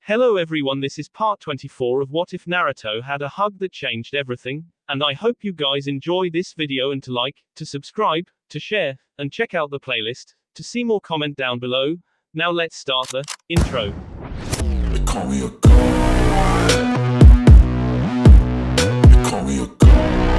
Hello everyone, this is part 24 of What If Naruto Had a Hug That Changed Everything, and I hope you guys enjoy this video and to like, to subscribe, to share, and check out the playlist, to see more comment down below. Now let's start the intro. They call me a god. They call me a god.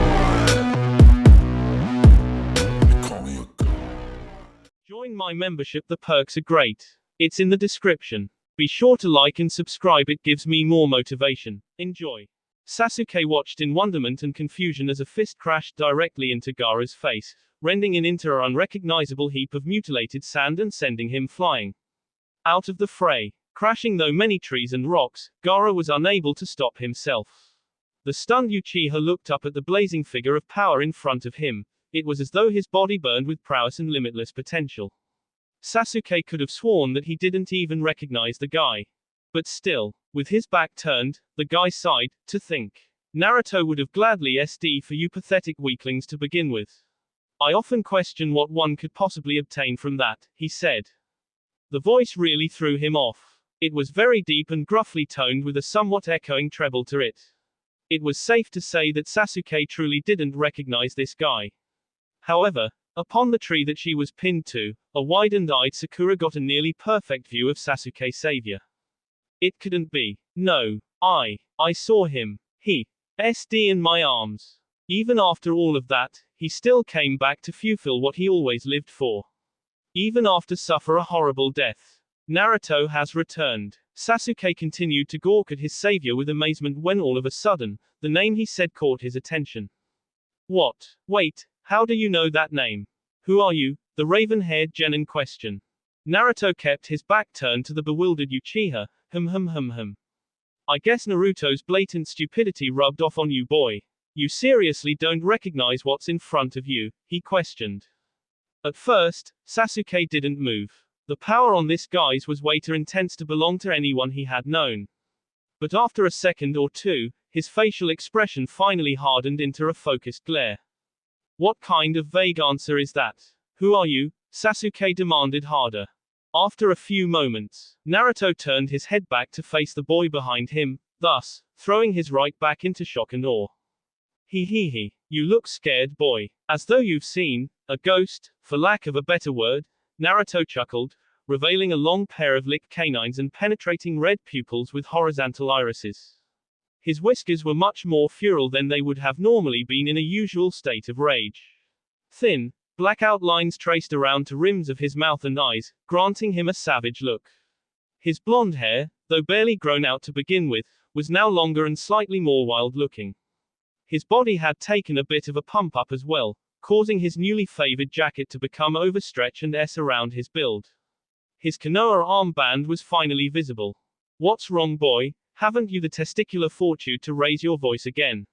They call me a god. Join my membership, the perks are great. It's in the description. Be sure to like and subscribe, it gives me more motivation. Enjoy. Sasuke watched in wonderment and confusion as a fist crashed directly into Gaara's face, rending him into an unrecognizable heap of mutilated sand and sending him flying out of the fray. Crashing through many trees and rocks, Gaara was unable to stop himself. The stunned Uchiha looked up at the blazing figure of power in front of him. It was as though his body burned with prowess and limitless potential. Sasuke could have sworn that he didn't even recognize the guy. But still, with his back turned, the guy sighed, to think. Naruto would have gladly SD for you pathetic weaklings to begin with. I often question what one could possibly obtain from that, he said. The voice really threw him off. It was very deep and gruffly toned with a somewhat echoing treble to it. It was safe to say that Sasuke truly didn't recognize this guy. However, upon the tree that she was pinned to, a widened-eyed Sakura got a nearly perfect view of Sasuke's savior. It couldn't be. No. I saw him. He SD in my arms. Even after all of that, he still came back to fulfill what he always lived for. Even after suffer a horrible death. Naruto has returned. Sasuke continued to gawk at his savior with amazement when all of a sudden, the name he said caught his attention. What? Wait. How do you know that name? Who are you? The raven-haired genin questioned. Naruto kept his back turned to the bewildered Uchiha. I guess Naruto's blatant stupidity rubbed off on you, boy. You seriously don't recognize what's in front of you? He questioned. At first, Sasuke didn't move. The power on this guy's was way too intense to belong to anyone he had known. But after a second or two, his facial expression finally hardened into a focused glare. What kind of vague answer is that? Who are you? Sasuke demanded harder. After a few moments, Naruto turned his head back to face the boy behind him, thus, throwing his right back into shock and awe. He. You look scared, boy. As though you've seen a ghost, for lack of a better word, Naruto chuckled, revealing a long pair of licked canines and penetrating red pupils with horizontal irises. His whiskers were much more fural than they would have normally been in a usual state of rage. Thin, black outlines traced around to rims of his mouth and eyes, granting him a savage look. His blonde hair, though barely grown out to begin with, was now longer and slightly more wild-looking. His body had taken a bit of a pump up as well, causing his newly favored jacket to become overstretched and S around his build. His Konoha armband was finally visible. What's wrong, boy? Haven't you the testicular fortitude to raise your voice again?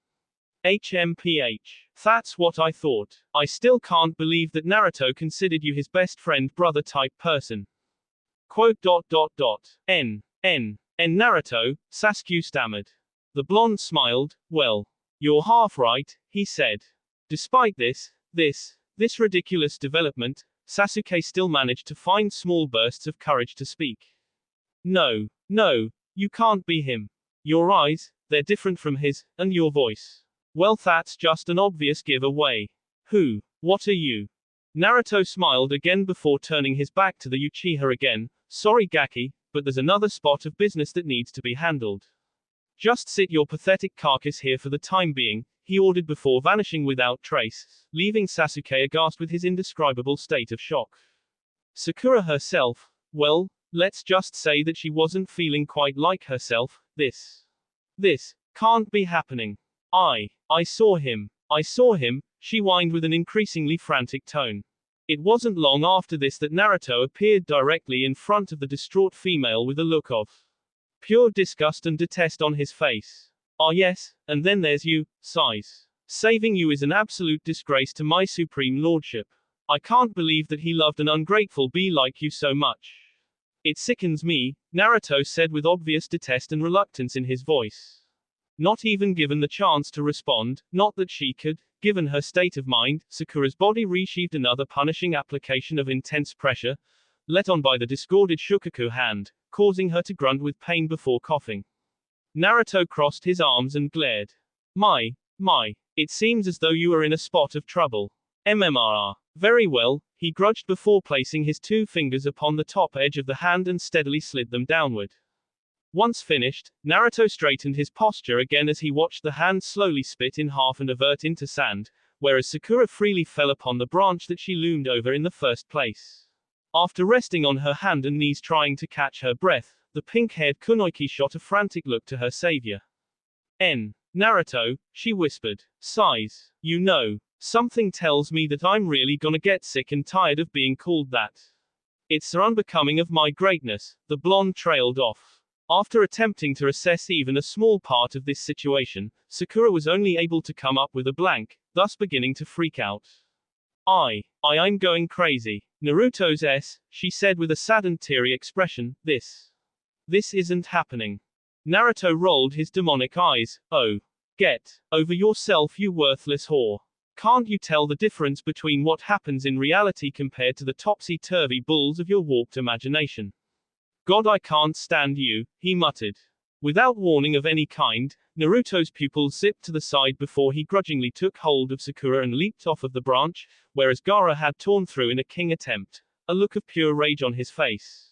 HMPH. That's what I thought. I still can't believe that Naruto considered you his best friend brother type person. Quote. N. Naruto, Sasuke stammered. The blonde smiled. Well, you're half right, he said. Despite this ridiculous development, Sasuke still managed to find small bursts of courage to speak. No. You can't be him. Your eyes, they're different from his, and your voice. Well, that's just an obvious giveaway. Who? What are you? Naruto smiled again before turning his back to the Uchiha again. Sorry, Gaki, but there's another spot of business that needs to be handled. Just sit your pathetic carcass here for the time being, he ordered before vanishing without trace, leaving Sasuke aghast with his indescribable state of shock. Sakura herself, well, let's just say that she wasn't feeling quite like herself. This can't be happening. I saw him, she whined with an increasingly frantic tone. It wasn't long after this that Naruto appeared directly in front of the distraught female with a look of pure disgust and detest on his face. Ah yes, and then there's you, sighs. Saving you is an absolute disgrace to my supreme lordship. I can't believe that he loved an ungrateful bee like you so much. It sickens me, Naruto said with obvious detest and reluctance in his voice. Not even given the chance to respond, not that she could, given her state of mind, Sakura's body resheathed another punishing application of intense pressure, let on by the discorded Shukaku hand, causing her to grunt with pain before coughing. Naruto crossed his arms and glared. My, it seems as though you are in a spot of trouble. MMRR. Very well, he grudged before placing his 2 fingers upon the top edge of the hand and steadily slid them downward. Once finished, Naruto straightened his posture again as he watched the hand slowly split in half and avert into sand, whereas Sakura freely fell upon the branch that she loomed over in the first place. After resting on her hand and knees trying to catch her breath, the pink-haired Kunoichi shot a frantic look to her savior. Naruto, she whispered. Sighs. You know, something tells me that I'm really gonna get sick and tired of being called that. It's so unbecoming of my greatness, the blonde trailed off. After attempting to assess even a small part of this situation, Sakura was only able to come up with a blank, thus beginning to freak out. I'm going crazy. Naruto's S, she said with a saddened teary expression, this isn't happening. Naruto rolled his demonic eyes. Oh. Get over yourself, you worthless whore. Can't you tell the difference between what happens in reality compared to the topsy-turvy bulls of your warped imagination? God, I can't stand you, he muttered. Without warning of any kind, Naruto's pupils zipped to the side before he grudgingly took hold of Sakura and leaped off of the branch, whereas Gaara had torn through in a king attempt, a look of pure rage on his face.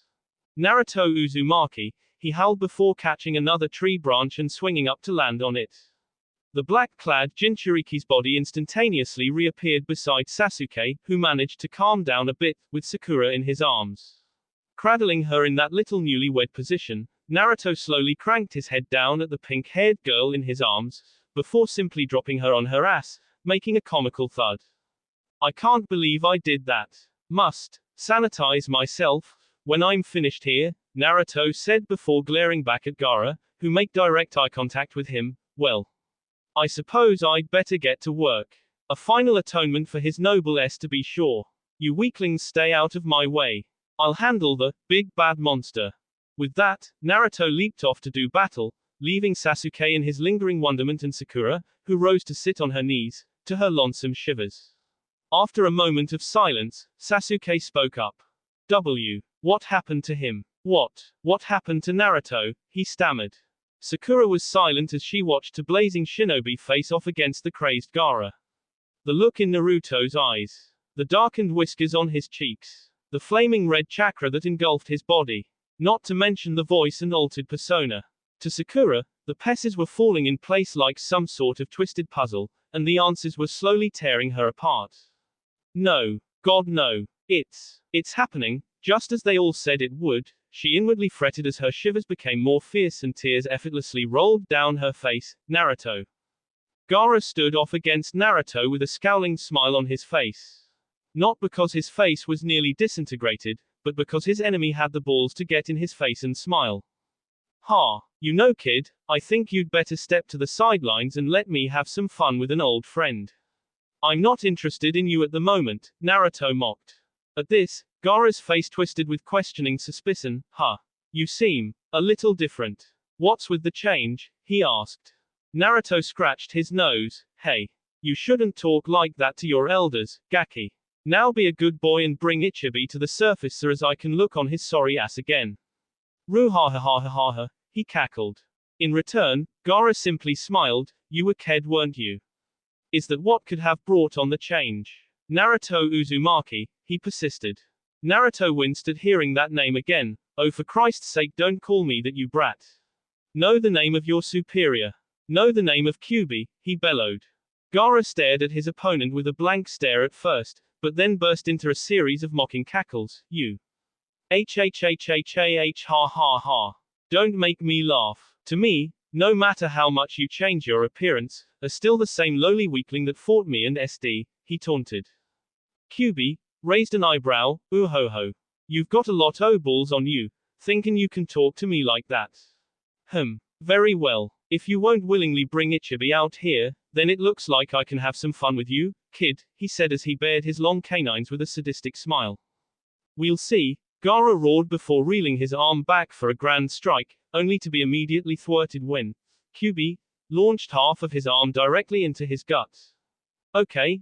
Naruto Uzumaki, he howled before catching another tree branch and swinging up to land on it. The black-clad Jinchuriki's body instantaneously reappeared beside Sasuke, who managed to calm down a bit, with Sakura in his arms. Cradling her in that little newlywed position, Naruto slowly cranked his head down at the pink-haired girl in his arms, before simply dropping her on her ass, making a comical thud. I can't believe I did that. Must sanitize myself when I'm finished here, Naruto said before glaring back at Gaara, who made direct eye contact with him. Well, I suppose I'd better get to work. A final atonement for his noble S to be sure. You weaklings stay out of my way. I'll handle the big bad monster. With that, Naruto leaped off to do battle, leaving Sasuke in his lingering wonderment and Sakura, who rose to sit on her knees, to her lonesome shivers. After a moment of silence, Sasuke spoke up. What happened to him? What happened to Naruto? He stammered. Sakura was silent as she watched a blazing shinobi face off against the crazed Gaara. The look in Naruto's eyes. The darkened whiskers on his cheeks. The flaming red chakra that engulfed his body. Not to mention the voice and altered persona. To Sakura, the pieces were falling in place like some sort of twisted puzzle, and the answers were slowly tearing her apart. No. God no. It's happening, just as they all said it would, she inwardly fretted as her shivers became more fierce and tears effortlessly rolled down her face. Naruto. Gaara stood off against Naruto with a scowling smile on his face. Not because his face was nearly disintegrated, but because his enemy had the balls to get in his face and smile. Ha, you know kid, I think you'd better step to the sidelines and let me have some fun with an old friend. I'm not interested in you at the moment, Naruto mocked. At this, Gaara's face twisted with questioning suspicion. Huh. You seem a little different. What's with the change? He asked. Naruto scratched his nose. Hey. You shouldn't talk like that to your elders, Gaki. Now be a good boy and bring Ichibi to the surface so as I can look on his sorry ass again. Ruhahahahaha, he cackled. In return, Gaara simply smiled. You were ked, weren't you? Is that what could have brought on the change? Naruto Uzumaki, he persisted. Naruto winced at hearing that name again. Oh, for Christ's sake, don't call me that, you brat. Know the name of your superior. Know the name of Kyuubi, he bellowed. Gaara stared at his opponent with a blank stare at first, but then burst into a series of mocking cackles. You. Ha ha ha. Don't make me laugh. To me, no matter how much you change your appearance, are still the same lowly weakling that fought me and SD, he taunted. Kyuubi raised an eyebrow. Ooh ho ho. You've got a lot o' balls on you, thinking you can talk to me like that. Very well. If you won't willingly bring Ichibi out here, then it looks like I can have some fun with you, kid, he said as he bared his long canines with a sadistic smile. We'll see, Gaara roared before reeling his arm back for a grand strike, only to be immediately thwarted when Kyuubi launched half of his arm directly into his guts. Okay,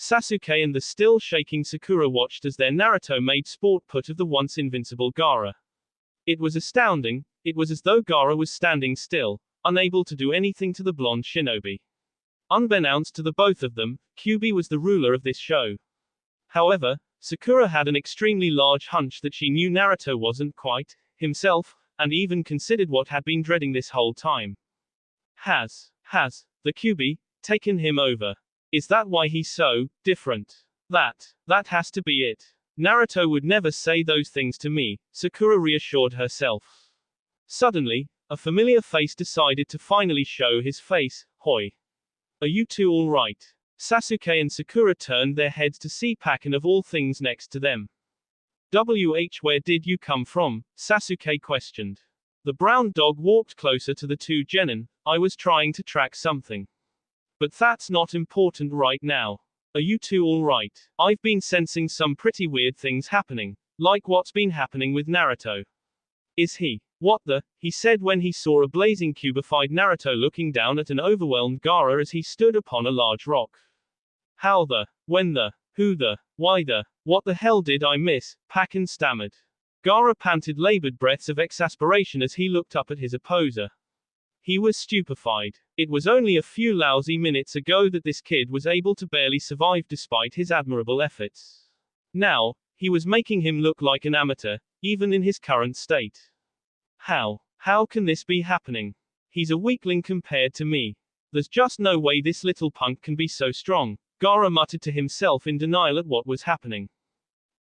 Sasuke and the still shaking Sakura watched as their Naruto made sport put of the once invincible Gaara. It was astounding, it was as though Gaara was standing still, unable to do anything to the blonde shinobi. Unbeknownst to the both of them, Kyuubi was the ruler of this show. However, Sakura had an extremely large hunch that she knew Naruto wasn't quite himself, and even considered what had been dreading this whole time. Has the Kyuubi taken him over? Is that why he's so different? That has to be it. Naruto would never say those things to me, Sakura reassured herself. Suddenly, a familiar face decided to finally show his face. Hoi. Are you two all right? Sasuke and Sakura turned their heads to see Pakin of all things next to them. Where did you come from? Sasuke questioned. The brown dog walked closer to the two genin. I was trying to track something. But that's not important right now. Are you two all right? I've been sensing some pretty weird things happening, like what's been happening with Naruto. Is he? What the? He said when he saw a blazing cubified Naruto looking down at an overwhelmed Gaara as he stood upon a large rock. How the? When the? Who the? Why the? What the hell did I miss? Pakin stammered. Gaara panted labored breaths of exasperation as he looked up at his opposer. He was stupefied. It was only a few lousy minutes ago that this kid was able to barely survive despite his admirable efforts. Now, he was making him look like an amateur, even in his current state. How can this be happening? He's a weakling compared to me. There's just no way this little punk can be so strong, Gaara muttered to himself in denial at what was happening.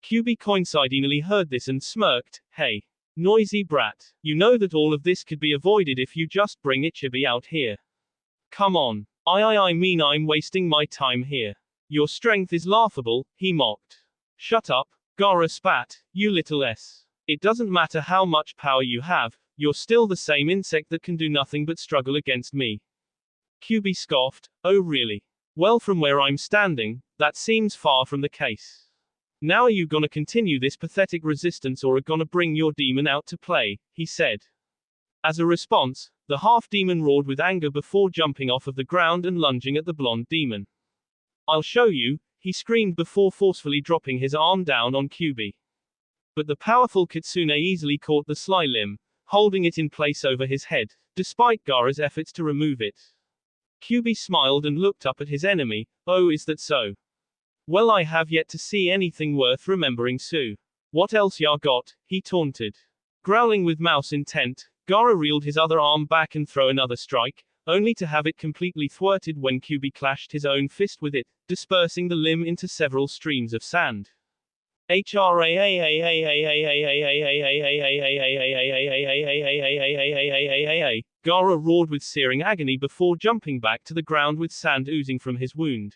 Kyuubi coincidentally heard this and smirked. Hey. Noisy brat. You know that all of this could be avoided if you just bring Ichibi out here. Come on. I mean I'm wasting my time here. Your strength is laughable, he mocked. Shut up, Gaara spat, you little s. It doesn't matter how much power you have, you're still the same insect that can do nothing but struggle against me. Kyuubi scoffed, oh really? Well from where I'm standing, that seems far from the case. Now are you gonna continue this pathetic resistance or are gonna bring your demon out to play, he said. As a response, the half-demon roared with anger before jumping off of the ground and lunging at the blonde demon. I'll show you, he screamed before forcefully dropping his arm down on Kyuubi. But the powerful Kitsune easily caught the sly limb, holding it in place over his head, despite Gaara's efforts to remove it. Kyuubi smiled and looked up at his enemy. Oh, is that so? Well, I have yet to see anything worth remembering, Sue. What else ya got? He taunted. Growling with mouse intent, Gaara reeled his other arm back and threw another strike, only to have it completely thwarted when Kyuubi clashed his own fist with it, dispersing the limb into several streams of sand. Gaara roared with searing agony before jumping back to the ground with sand oozing from his wound.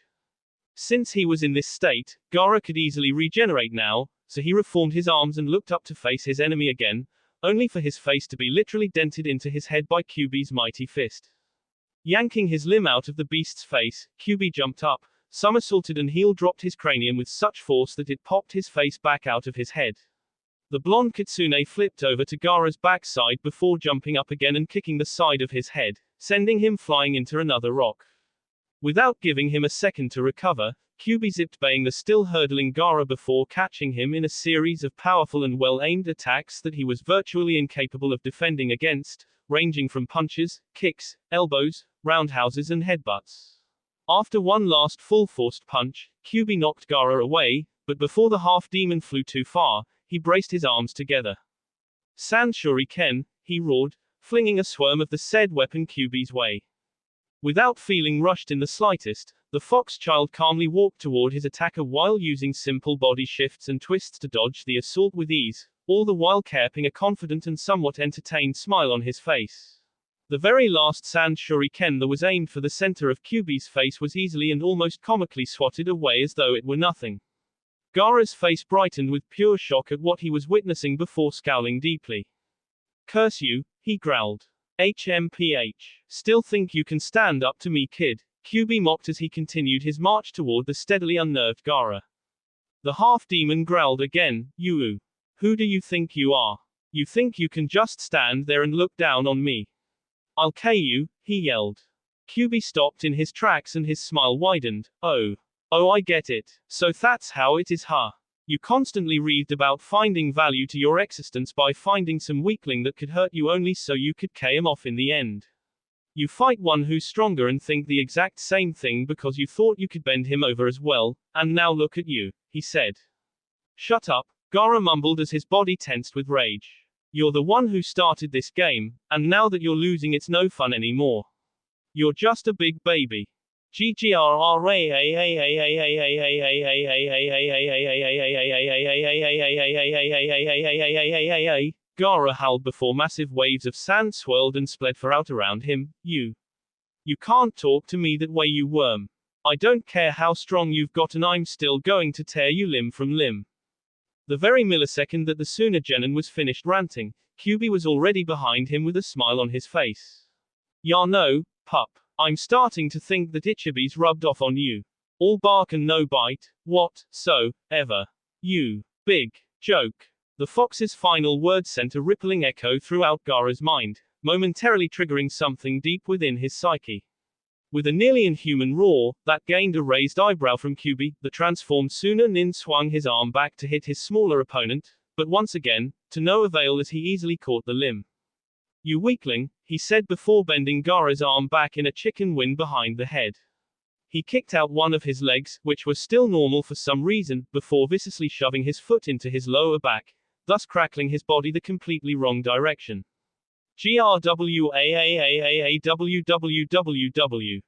Since he was in this state, Gaara could easily regenerate now, so he reformed his arms and looked up to face his enemy again, only for his face to be literally dented into his head by Kyuubi's mighty fist. Yanking his limb out of the beast's face, Kyuubi jumped up, somersaulted and heel dropped his cranium with such force that it popped his face back out of his head. The blonde Kitsune flipped over to Gaara's backside before jumping up again and kicking the side of his head, sending him flying into another rock. Without giving him a second to recover, Kyuubi zipped baying the still hurdling Gaara before catching him in a series of powerful and well-aimed attacks that he was virtually incapable of defending against, ranging from punches, kicks, elbows, roundhouses and headbutts. After one last full-forced punch, Kyuubi knocked Gaara away, but before the half-demon flew too far, he braced his arms together. Sand Shuriken, he roared, flinging a swarm of the said weapon Kyuubi's way. Without feeling rushed in the slightest, the fox child calmly walked toward his attacker while using simple body shifts and twists to dodge the assault with ease, all the while keeping a confident and somewhat entertained smile on his face. The very last sand shuriken that was aimed for the center of Kyuubi's face was easily and almost comically swatted away as though it were nothing. Gaara's face brightened with pure shock at what he was witnessing before scowling deeply. Curse you, he growled. HMPH. Still think you can stand up to me, kid? Kyuubi mocked as he continued his march toward the steadily unnerved Gaara. The half-demon growled again, you. Who do you think you are? You think you can just stand there and look down on me? I'll kill you, he yelled. Kyuubi stopped in his tracks and his smile widened. Oh. Oh, I get it. So that's how it is, huh? You constantly read about finding value to your existence by finding some weakling that could hurt you only so you could K him off in the end. You fight one who's stronger and think the exact same thing because you thought you could bend him over as well, and now look at you, he said. Shut up, Gaara mumbled as his body tensed with rage. You're the one who started this game, and now that you're losing it's no fun anymore. You're just a big baby. Gaara howled before massive waves of sand swirled and sped for out around him. You can't talk to me that way, you worm. I don't care how strong you've gotten, I'm still going to tear you limb from limb. The very millisecond that the Sunagenin was finished ranting, Kyuubi was already behind him with a smile on his face. Ya no, pup. I'm starting to think that Ichibi's rubbed off on you. All bark and no bite, what, so, ever. You big joke. The fox's final words sent a rippling echo throughout Gaara's mind, momentarily triggering something deep within his psyche. With a nearly inhuman roar, that gained a raised eyebrow from Kyuubi, the transformed Sunanin swung his arm back to hit his smaller opponent, but once again, to no avail as he easily caught the limb. You weakling, he said before bending Gaara's arm back in a chicken wing behind the head. He kicked out one of his legs, which was still normal for some reason, before viciously shoving his foot into his lower back, thus crackling his body the completely wrong direction. GRWAAAAWWWW.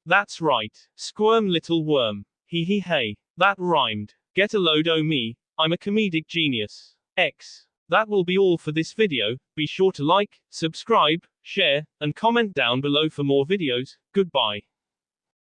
That's right. Squirm, little worm. Hee hey. That rhymed. Get a load o' me. I'm a comedic genius. X. That will be all for this video. Be sure to like, subscribe, share, and comment down below for more videos. Goodbye.